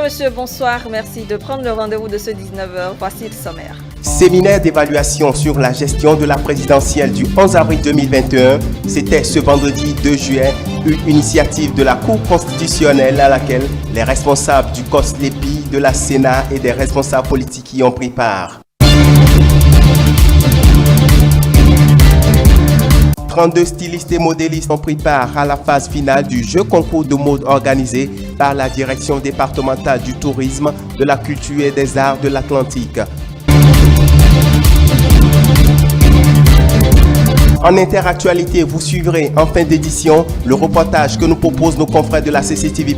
Mesdames, Messieurs, bonsoir. Merci de prendre le rendez-vous de ce 19h. Voici le sommaire. Séminaire d'évaluation sur la gestion de la présidentielle du 11 avril 2021. C'était ce vendredi 2 juin, une initiative de la Cour constitutionnelle à laquelle les responsables du COSLEPI, de la Sénat et des responsables politiques y ont pris part. 32 stylistes et modélistes ont pris part à la phase finale du jeu concours de mode organisé par la Direction départementale du tourisme, de la culture et des arts de l'Atlantique. En interactualité, vous suivrez en fin d'édition le reportage que nous proposent nos confrères de la CCTV+,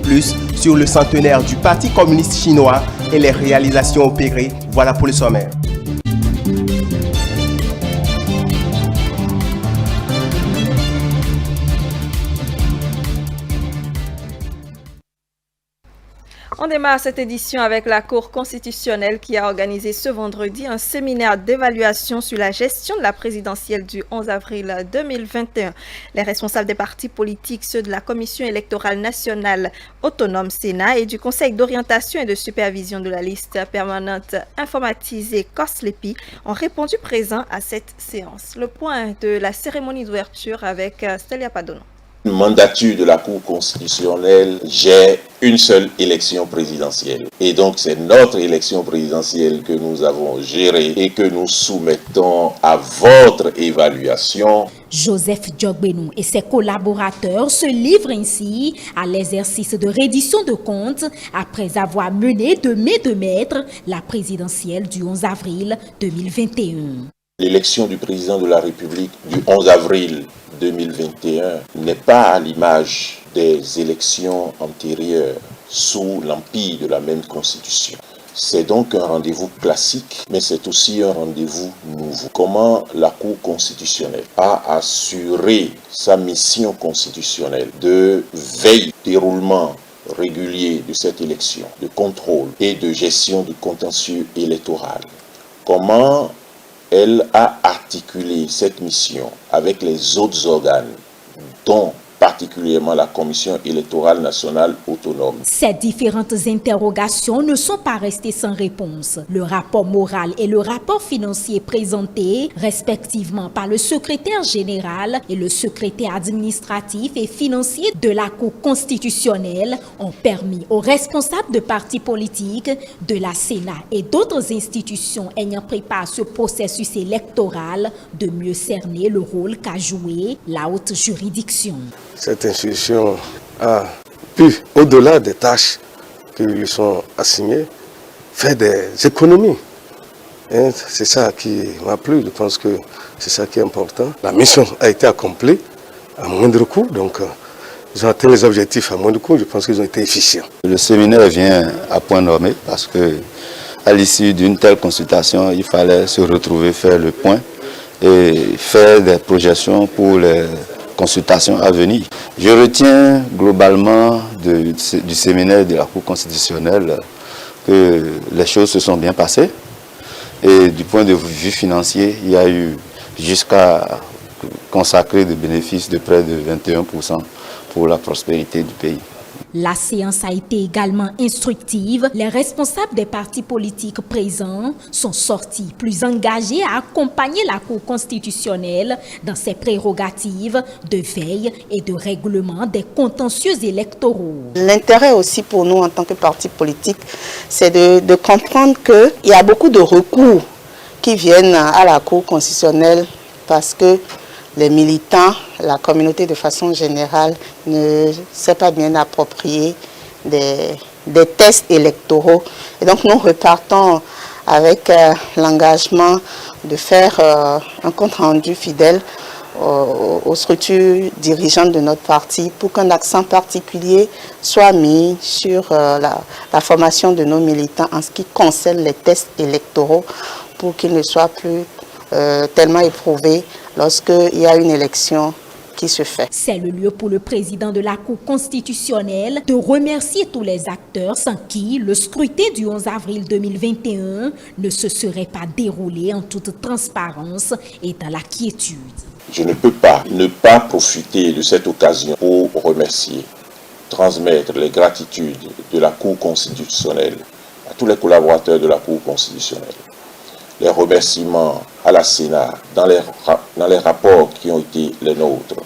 sur le centenaire du Parti communiste chinois et les réalisations opérées. Voilà pour le sommaire. On démarre cette édition avec la Cour constitutionnelle qui a organisé ce vendredi un séminaire d'évaluation sur la gestion de la présidentielle du 11 avril 2021. Les responsables des partis politiques, ceux de la Commission électorale nationale autonome Sénat et du Conseil d'orientation et de supervision de la liste permanente informatisée COSLEPI ont répondu présents à cette séance. Le point de la cérémonie d'ouverture avec Stélia Padono. Une mandature de la Cour constitutionnelle gère une seule élection présidentielle. Et donc, c'est notre élection présidentielle que nous avons gérée et que nous soumettons à votre évaluation. Joseph Diogbenou et ses collaborateurs se livrent ainsi à l'exercice de reddition de comptes après avoir mené de main de maître la présidentielle du 11 avril 2021. L'élection du président de la République du 11 avril 2021 n'est pas à l'image des élections antérieures sous l'empire de la même constitution. C'est donc un rendez-vous classique, mais c'est aussi un rendez-vous nouveau. Comment la Cour constitutionnelle a assuré sa mission constitutionnelle de veille, déroulement régulier de cette élection, de contrôle et de gestion du contentieux électoral. Comment elle a articulé cette mission avec les autres organes, dont particulièrement la Commission électorale nationale autonome. Ces différentes interrogations ne sont pas restées sans réponse. Le rapport moral et le rapport financier présentés, respectivement par le secrétaire général et le secrétaire administratif et financier de la Cour constitutionnelle, ont permis aux responsables de partis politiques, de la Sénat et d'autres institutions ayant pris part à ce processus électoral de mieux cerner le rôle qu'a joué la haute juridiction. Cette institution a pu, au-delà des tâches qui lui sont assignées, faire des économies. C'est ça qui m'a plu, je pense que c'est ça qui est important. La mission a été accomplie à moindre coût, donc ils ont atteint les objectifs à moindre coût, je pense qu'ils ont été efficients. Le séminaire vient à point nommé parce que à l'issue d'une telle consultation, il fallait se retrouver, faire le point et faire des projections pour les consultations à venir. Je retiens globalement du séminaire de la Cour constitutionnelle que les choses se sont bien passées et du point de vue financier, il y a eu jusqu'à consacrer des bénéfices de près de 21% pour la prospérité du pays. La séance a été également instructive. Les responsables des partis politiques présents sont sortis plus engagés à accompagner la Cour constitutionnelle dans ses prérogatives de veille et de règlement des contentieux électoraux. L'intérêt aussi pour nous en tant que parti politique, c'est de comprendre qu'il y a beaucoup de recours qui viennent à la Cour constitutionnelle parce que les militants, la communauté de façon générale ne s'est pas bien approprié des tests électoraux. Et donc nous repartons avec l'engagement de faire un compte-rendu fidèle aux structures dirigeantes de notre parti pour qu'un accent particulier soit mis sur la formation de nos militants en ce qui concerne les tests électoraux pour qu'ils ne soient plus tellement éprouvés lorsqu'il y a une élection qui se fait. C'est le lieu pour le président de la Cour constitutionnelle de remercier tous les acteurs sans qui le scrutin du 11 avril 2021 ne se serait pas déroulé en toute transparence et dans la quiétude. Je ne peux pas ne pas profiter de cette occasion pour remercier transmettre les gratitudes de la Cour constitutionnelle à tous les collaborateurs de la Cour constitutionnelle. Les remerciements à la Sénat dans les rapports qui ont été les nôtres.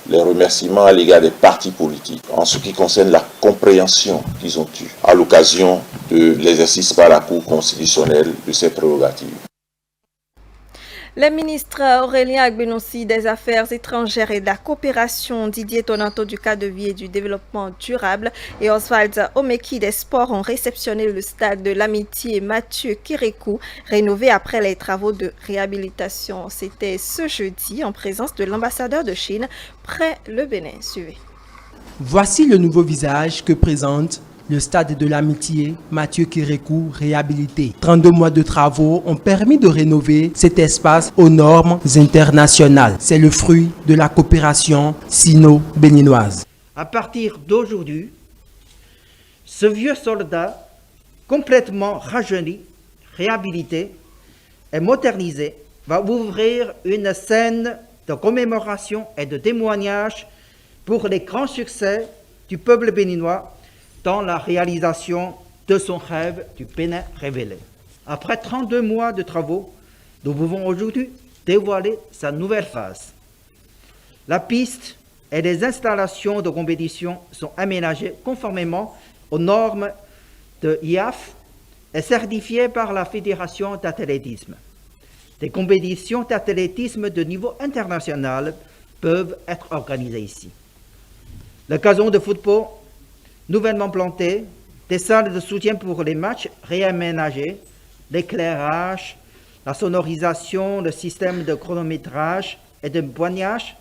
Les remerciements à l'égard des partis politiques en ce qui concerne la compréhension qu'ils ont eue à l'occasion de l'exercice par la Cour constitutionnelle de ses prérogatives. Les ministres Aurélien Agbenossi des Affaires étrangères et de la coopération, Didier Tonanto du cadre de vie et du développement durable et Oswald Omeki des sports ont réceptionné le stade de l'Amitié Mathieu Kérékou, rénové après les travaux de réhabilitation. C'était ce jeudi en présence de l'ambassadeur de Chine près le Bénin. Suivez. Voici le nouveau visage que présente le stade de l'Amitié Mathieu Kérékou réhabilité. 32 mois de travaux ont permis de rénover cet espace aux normes internationales. C'est le fruit de la coopération sino-béninoise. À partir d'aujourd'hui, ce vieux soldat, complètement rajeuni, réhabilité et modernisé, va ouvrir une scène de commémoration et de témoignage pour les grands succès du peuple béninois dans la réalisation de son rêve du Bénin révélé. Après 32 mois de travaux, nous pouvons aujourd'hui dévoiler sa nouvelle phase. La piste et les installations de compétition sont aménagées conformément aux normes de IAF et certifiées par la Fédération d'athlétisme. Des compétitions d'athlétisme de niveau international peuvent être organisées ici. Le gazon de football nouvellement planté, des salles de soutien pour les matchs réaménagées, l'éclairage, la sonorisation, le système de chronométrage et de poignage